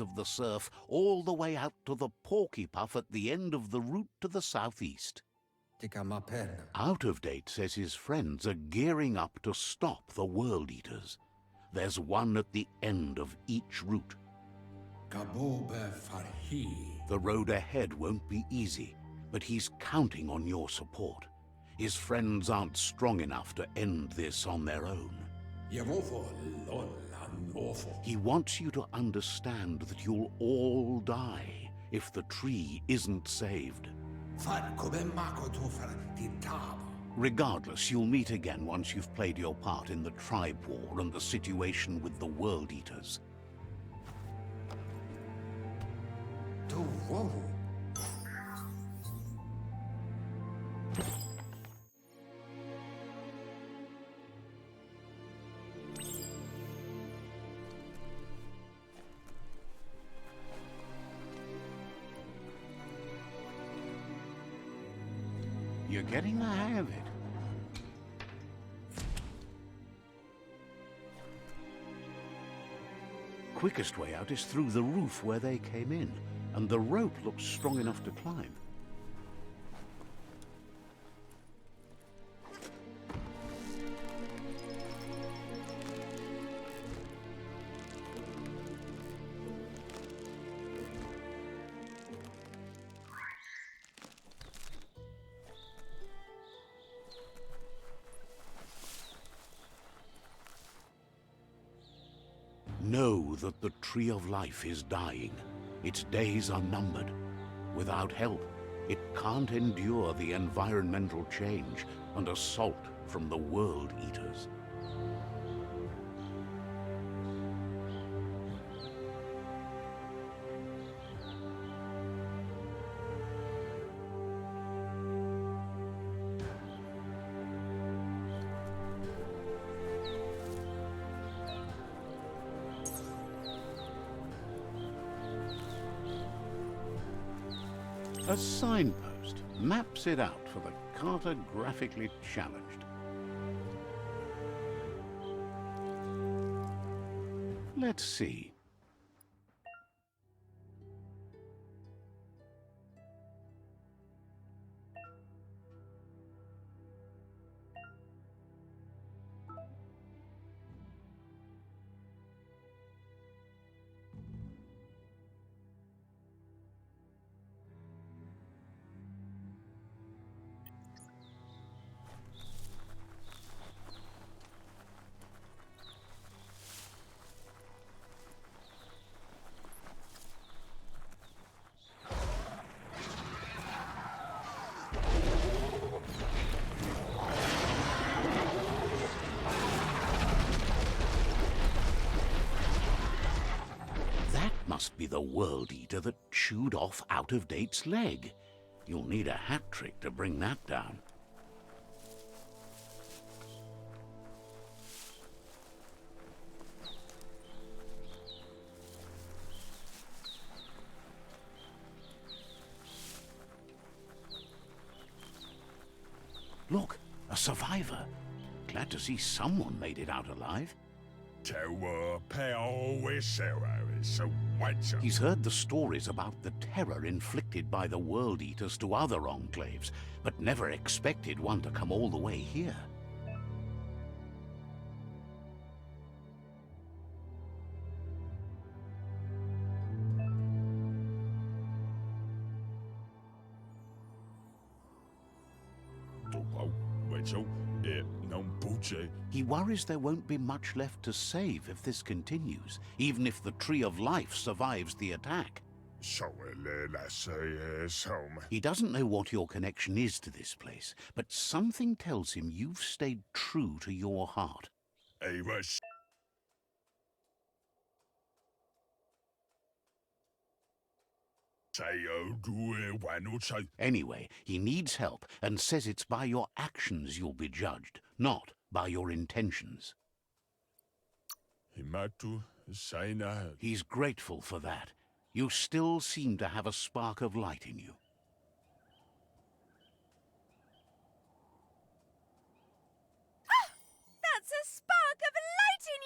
of the surf all the way out to the Porky Puff at the end of the route to the southeast. Out of Date says his friends are gearing up to stop the World Eaters. There's one at the end of each route. The road ahead won't be easy, but he's counting on your support. His friends aren't strong enough to end this on their own. He wants you to understand that you'll all die if the tree isn't saved. Regardless, you'll meet again once you've played your part in the tribe war and the situation with the World Eaters. You're getting the hang of it. Quickest way out is through the roof where they came in, and the rope looks strong enough to climb. Know that the Tree of Life is dying. Its days are numbered. Without help, it can't endure the environmental change and assault from the World Eaters. A signpost maps it out for the cartographically challenged. Let's see. Must be the World Eater that chewed off Out of Date's leg. You'll need a hat trick to bring that down. Look, a survivor. Glad to see someone made it out alive. He's heard the stories about the terror inflicted by the World Eaters to other enclaves, but never expected one to come all the way here. He worries there won't be much left to save if this continues, even if the Tree of Life survives the attack. He doesn't know what your connection is to this place, but something tells him you've stayed true to your heart. Anyway, he needs help and says it's by your actions you'll be judged, not by your intentions. He's grateful for that. You still seem to have a spark of light in you. That's a spark of light in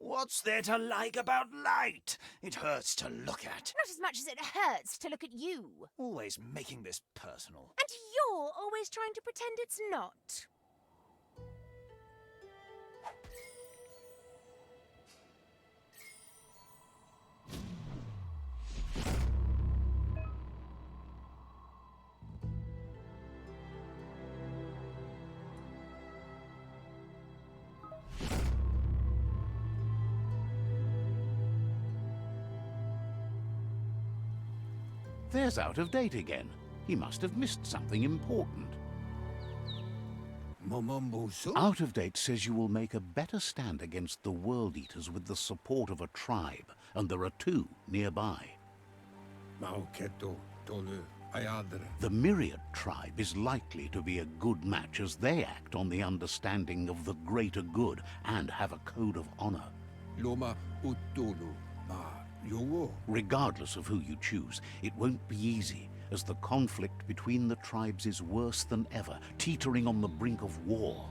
you! What's there to like about light? It hurts to look at. Not as much as it hurts to look at you. Always making this personal. And you're always trying to pretend it's not. There's Out of Date again. He must have missed something important. Out of Date says you will make a better stand against the World Eaters with the support of a tribe, and there are 2 nearby. The Myriad tribe is likely to be a good match as they act on the understanding of the greater good and have a code of honor. Regardless of who you choose, it won't be easy, as the conflict between the tribes is worse than ever, teetering on the brink of war.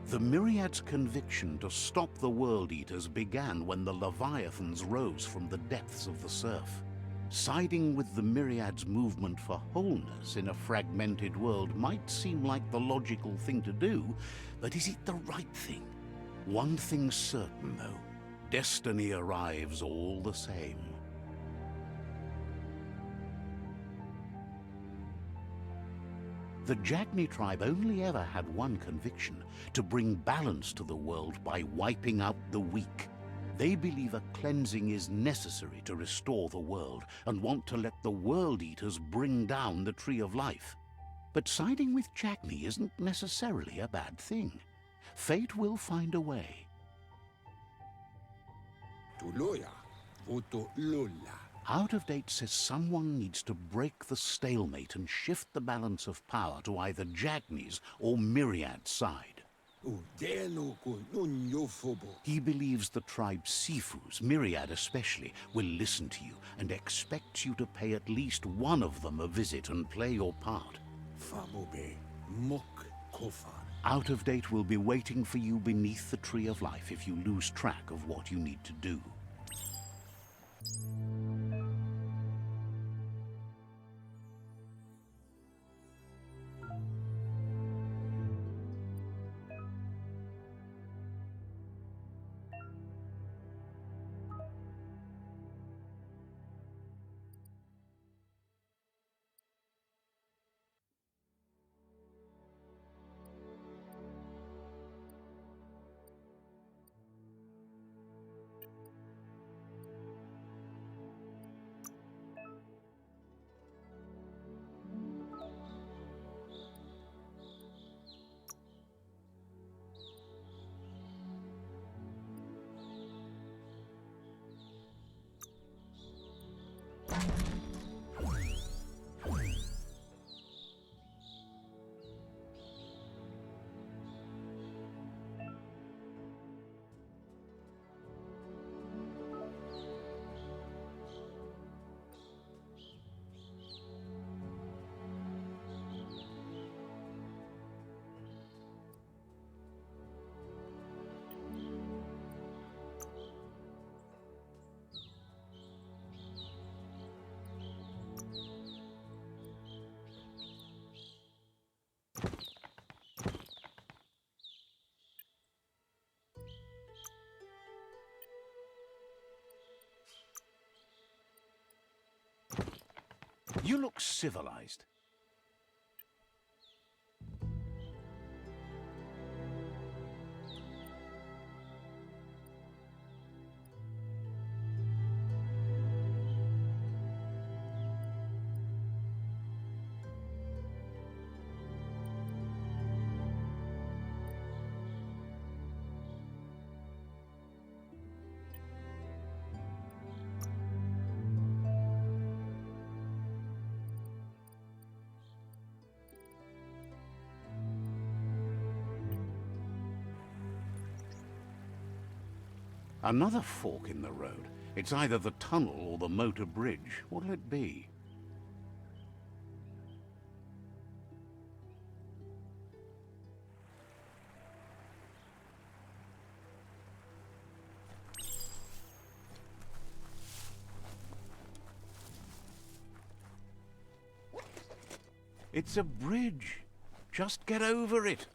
The Myriad's conviction to stop the World Eaters began when the Leviathans rose from the depths of the surf. Siding with the Myriad's movement for wholeness in a fragmented world might seem like the logical thing to do, but is it the right thing? One thing's certain, though. Destiny arrives all the same. The Jagni tribe only ever had one conviction: to bring balance to the world by wiping out the weak. They believe a cleansing is necessary to restore the world, and want to let the World Eaters bring down the Tree of Life. But siding with Jagni isn't necessarily a bad thing. Fate will find a way. Out of Date says someone needs to break the stalemate and shift the balance of power to either Jagni's or Myriad's side. He believes the tribe Sifus, Myriad especially, will listen to you and expects you to pay at least one of them a visit and play your part. Out of Date will be waiting for you beneath the Tree of Life if you lose track of what you need to do. You look civilized. Another fork in the road. It's either the tunnel or the motor bridge. What'll it be? It's a bridge. Just get over it.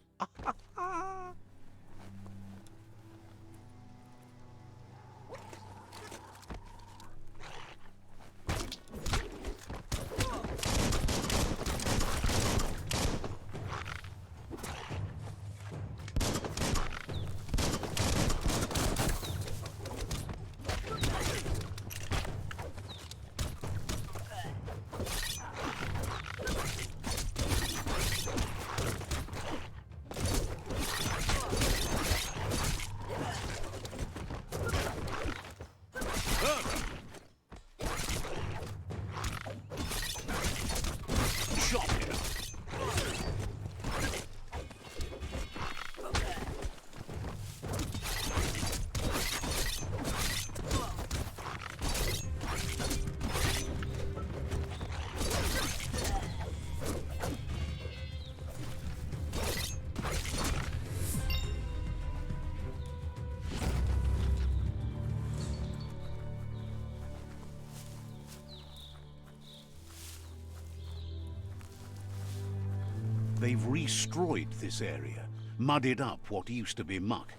They've destroyed this area, muddied up what used to be muck,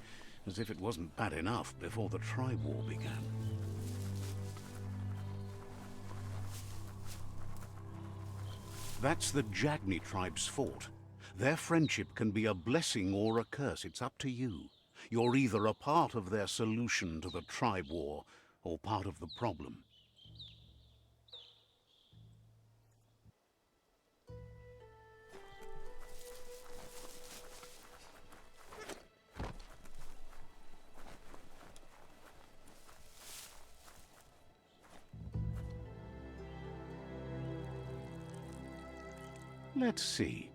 as if it wasn't bad enough before the tribe war began. That's the Jagni tribe's fort. Their friendship can be a blessing or a curse. It's up to you. You're either a part of their solution to the tribe war or part of the problem. Let's see.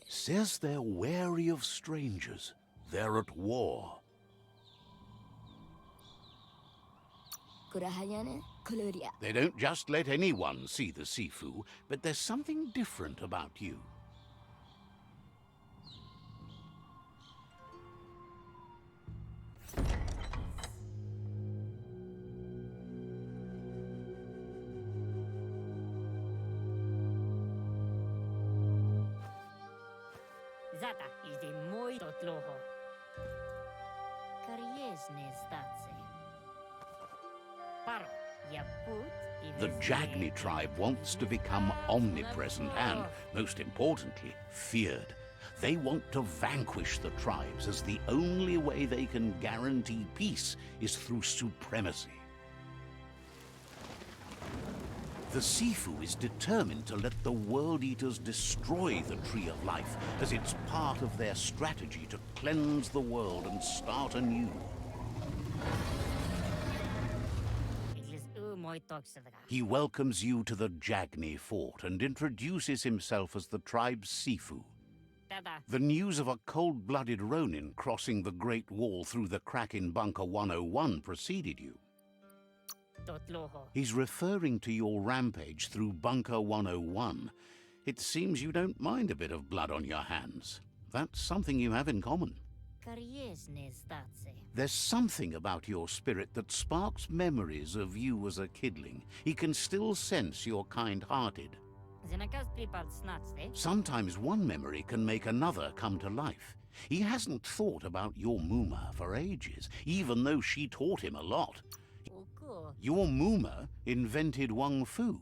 Says they're wary of strangers. They're at war. They don't just let anyone see the Sifu, but there's something different about you. Zata is the moi totloho. Kariesne zdace. Paro, ya put. The Jagni tribe wants to become omnipresent and, most importantly, feared. They want to vanquish the tribes, as the only way they can guarantee peace is through supremacy. The Sifu is determined to let the World Eaters destroy the Tree of Life, as it's part of their strategy to cleanse the world and start anew. He welcomes you to the Jagni fort and introduces himself as the tribe's Sifu. The news of a cold-blooded Ronin crossing the Great Wall through the crack in Bunker 101 preceded you. He's referring to your rampage through Bunker 101. It seems you don't mind a bit of blood on your hands. That's something you have in common. There's something about your spirit that sparks memories of you as a kidling. He can still sense you're kind-hearted. Sometimes one memory can make another come to life. He hasn't thought about your Muma for ages, even though she taught him a lot. Your Muma invented Wung Fu.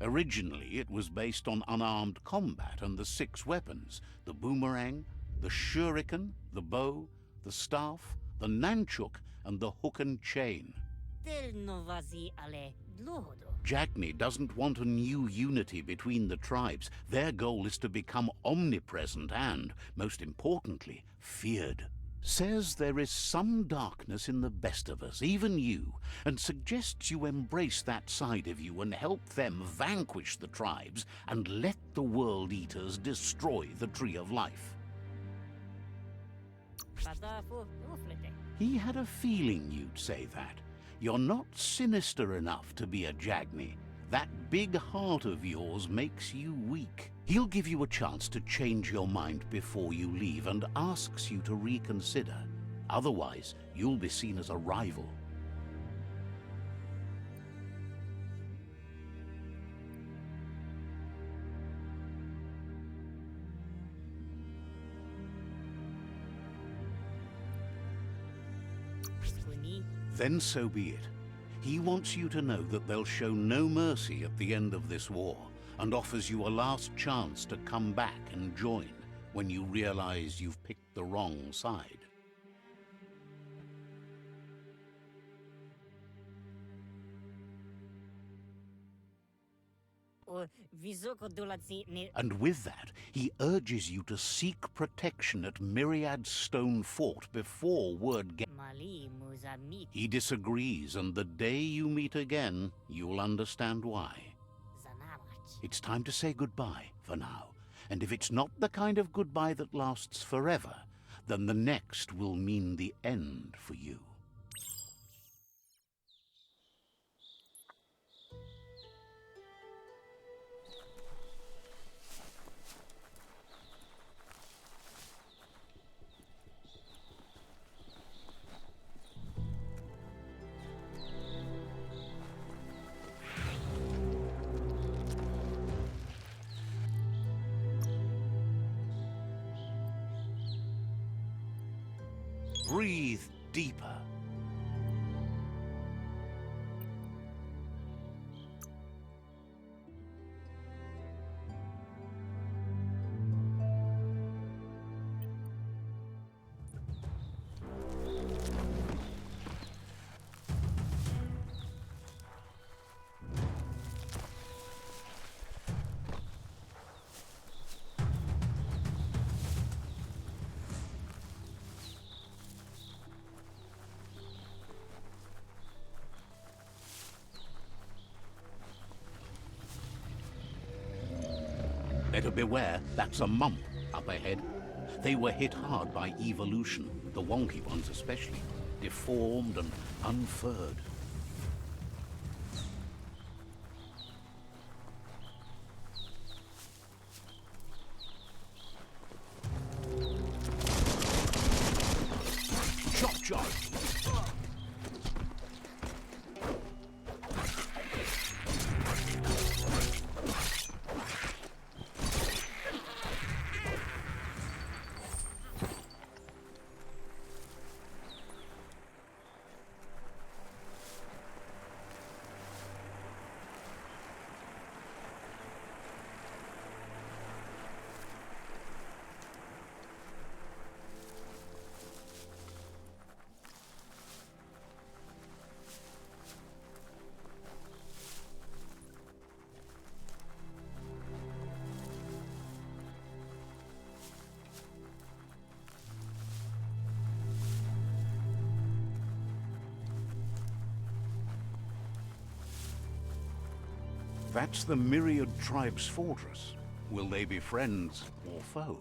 Originally, it was based on unarmed combat and the 6 weapons: the boomerang, the shuriken, the bow, the staff, the nunchuk, and the hook and chain. Jagni doesn't want a new unity between the tribes. Their goal is to become omnipresent and, most importantly, feared. Says there is some darkness in the best of us, even you, and suggests you embrace that side of you and help them vanquish the tribes and let the World Eaters destroy the Tree of Life. He had a feeling you'd say that. You're not sinister enough to be a Jagni. That big heart of yours makes you weak. He'll give you a chance to change your mind before you leave and asks you to reconsider. Otherwise, you'll be seen as a rival. Kuni. Then so be it. He wants you to know that they'll show no mercy at the end of this war, and offers you a last chance to come back and join when you realize you've picked the wrong side. O visoko dulatsi ne. And with that, he urges you to seek protection at Myriad Stone Fort before word gets. Mali muzamit. He disagrees, and the day you meet again, you'll understand why. Zanamach. It's time to say goodbye for now. And if it's not the kind of goodbye that lasts forever, then the next will mean the end for you. Breathe deeper. Better beware, that's a mump up ahead. They were hit hard by evolution, the wonky ones especially, deformed and unfurred. Chop chop! That's the Myriad Tribe's fortress. Will they be friends or foe?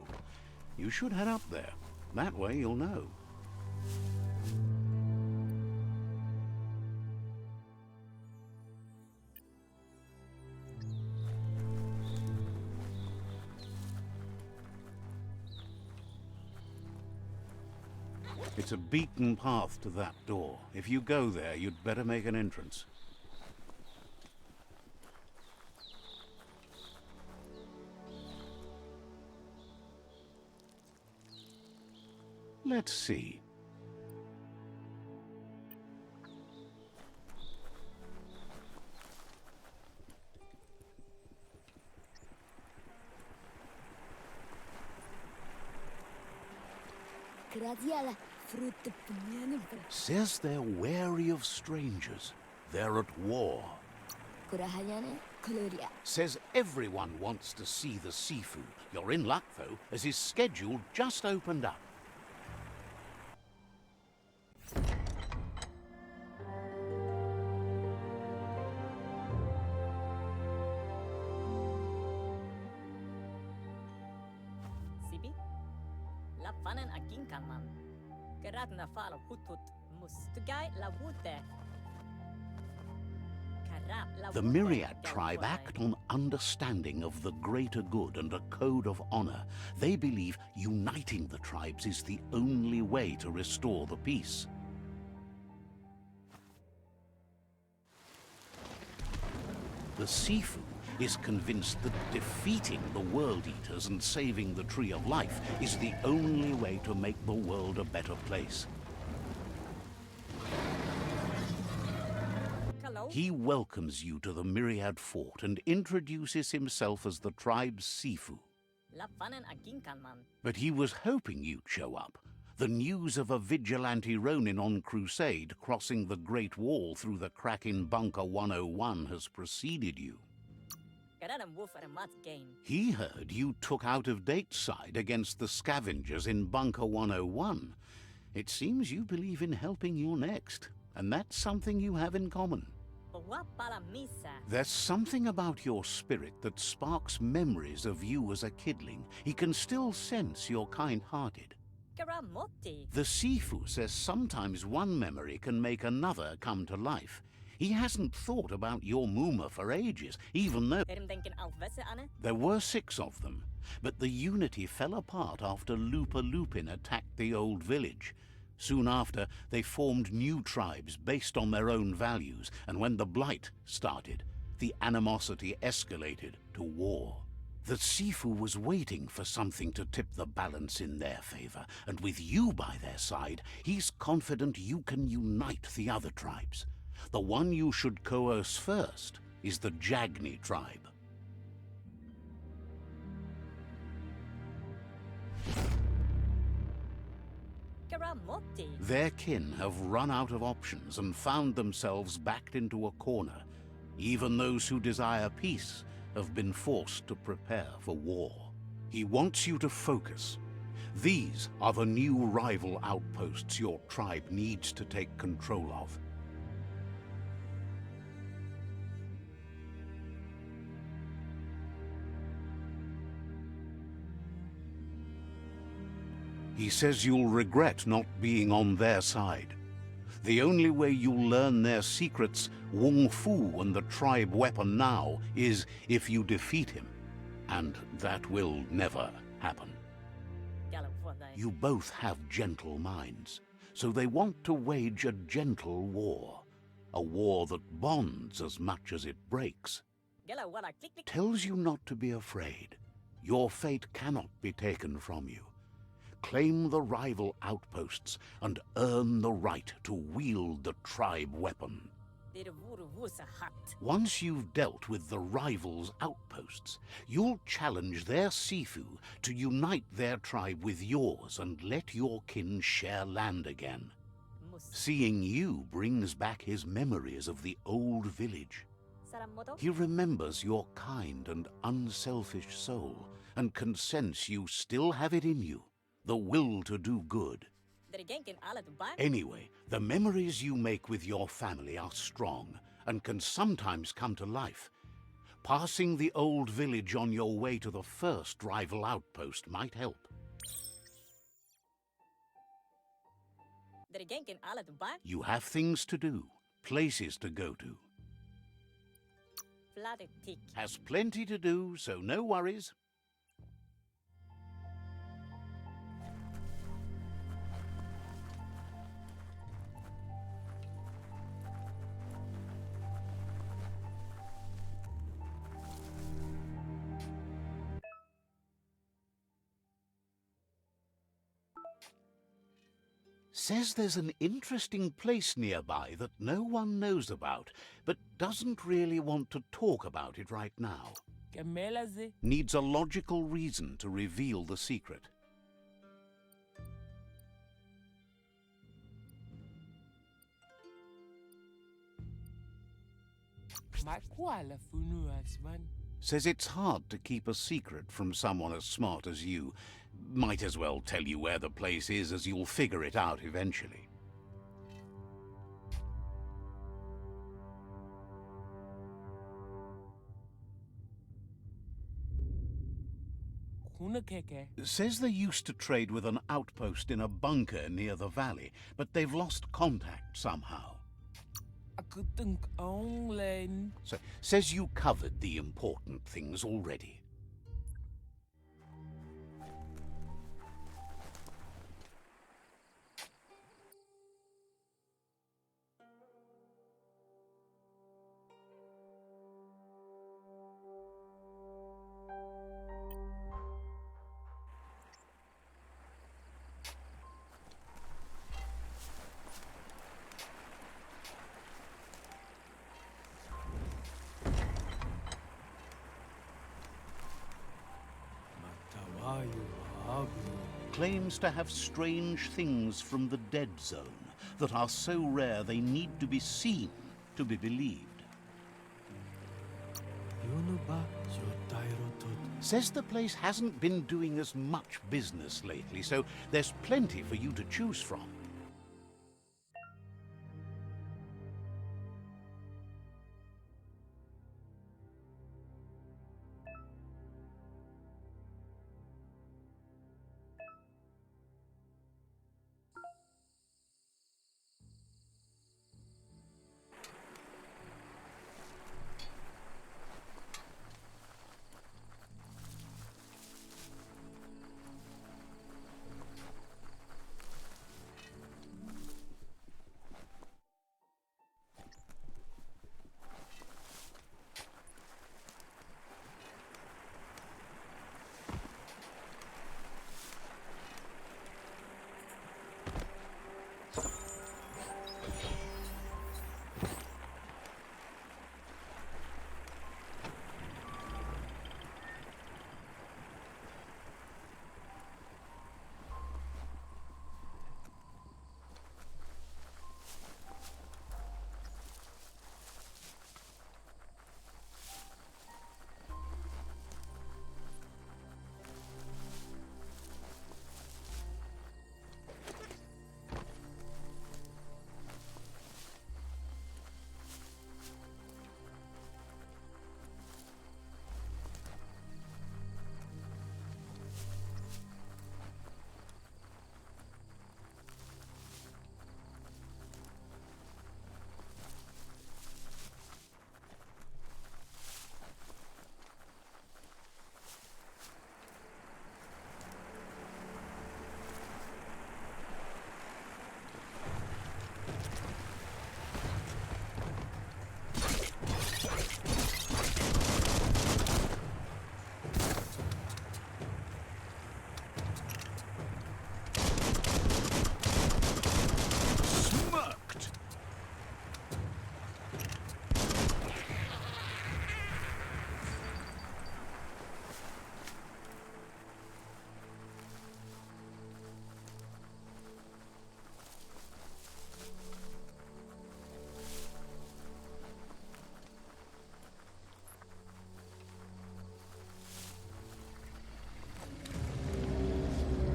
You should head up there. That way you'll know. It's a beaten path to that door. If you go there, you'd better make an entrance. Let's see. Says they're wary of strangers. They're at war. Says everyone wants to see the seafood. You're in luck, though, as his schedule just opened up. Sibi? Lapfanen akin kanman. Kerat na falo hutut mus. Tugai la wute. The Myriad tribe act on understanding of the greater good and a code of honor. They believe uniting the tribes is the only way to restore the peace. The Sifu is convinced that defeating the World Eaters and saving the Tree of Life is the only way to make the world a better place. Hello? He welcomes you to the Myriad Fort and introduces himself as the tribe's Sifu. Lapanan aginkan man. But he was hoping you'd show up. The news of a vigilante Ronin on crusade crossing the Great Wall through the crack in Bunker 101 has preceded you. Kararam wolf at a mat gain. He heard you took out-of-date side against the scavengers in Bunker 101. It seems you believe in helping your next, and that's something you have in common. Wa para misa. There's something about your spirit that sparks memories of you as a kidling. He can still sense you're kind-hearted. Karamoti. The Sifu says sometimes one memory can make another come to life. He hasn't thought about your Muma for ages, even though Erim denken alvese ane. there were 6 of them. But the unity fell apart after Lupa Lupin attacked the old village. Soon after, they formed new tribes based on their own values, and when the Blight started, the animosity escalated to war. The Sifu was waiting for something to tip the balance in their favor, and with you by their side, he's confident you can unite the other tribes. The one you should coerce first is the Jagni tribe. Karamoti. Their kin have run out of options and found themselves backed into a corner. Even those who desire peace have been forced to prepare for war. He wants you to focus. These are the new rival outposts your tribe needs to take control of. He says you'll regret not being on their side. The only way you'll learn their secrets, Wung Fu and the tribe weapon now, is if you defeat him. And that will never happen. You both have gentle minds, so they want to wage a gentle war. A war that bonds as much as it breaks. Tells you not to be afraid. Your fate cannot be taken from you. Claim the rival outposts and earn the right to wield the tribe weapon. Once you've dealt with the rivals' outposts, you'll challenge their Sifu to unite their tribe with yours and let your kin share land again. Seeing you brings back his memories of the old village. He remembers your kind and unselfish soul and can sense you still have it in you. The will to do good. Anyway, the memories you make with your family are strong and can sometimes come to life. Passing the old village on your way to the first rival outpost might help. You have things to do, places to go to. Has plenty to do, so no worries. Says there's an interesting place nearby that no one knows about, but doesn't really want to talk about it right now. Needs a logical reason to reveal the secret. Says it's hard to keep a secret from someone as smart as you. Might as well tell you where the place is, as you'll figure it out eventually. Says they used to trade with an outpost in a bunker near the valley, but they've lost contact somehow. So, says you covered the important things already. Claims to have strange things from the dead zone that are so rare they need to be seen to be believed. Says the place hasn't been doing as much business lately, so there's plenty for you to choose from.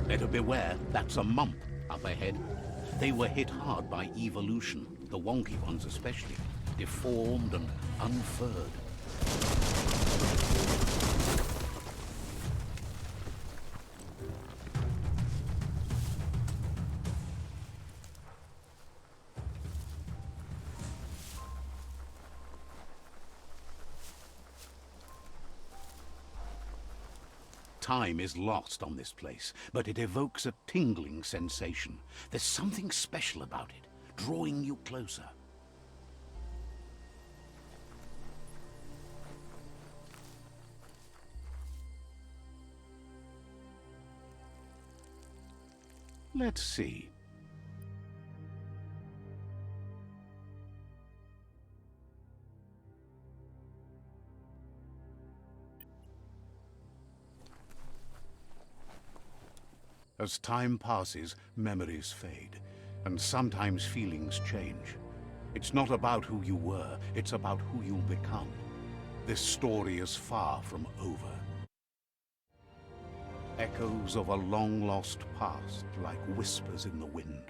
Better beware, that's a mump up ahead. They were hit hard by evolution, the wonky ones especially, deformed and unfurred. Time is lost on this place, but it evokes a tingling sensation. There's something special about it, drawing you closer. Let's see. As time passes, memories fade, and sometimes feelings change. It's not about who you were, it's about who you'll become. This story is far from over. Echoes of a long-lost past, like whispers in the wind.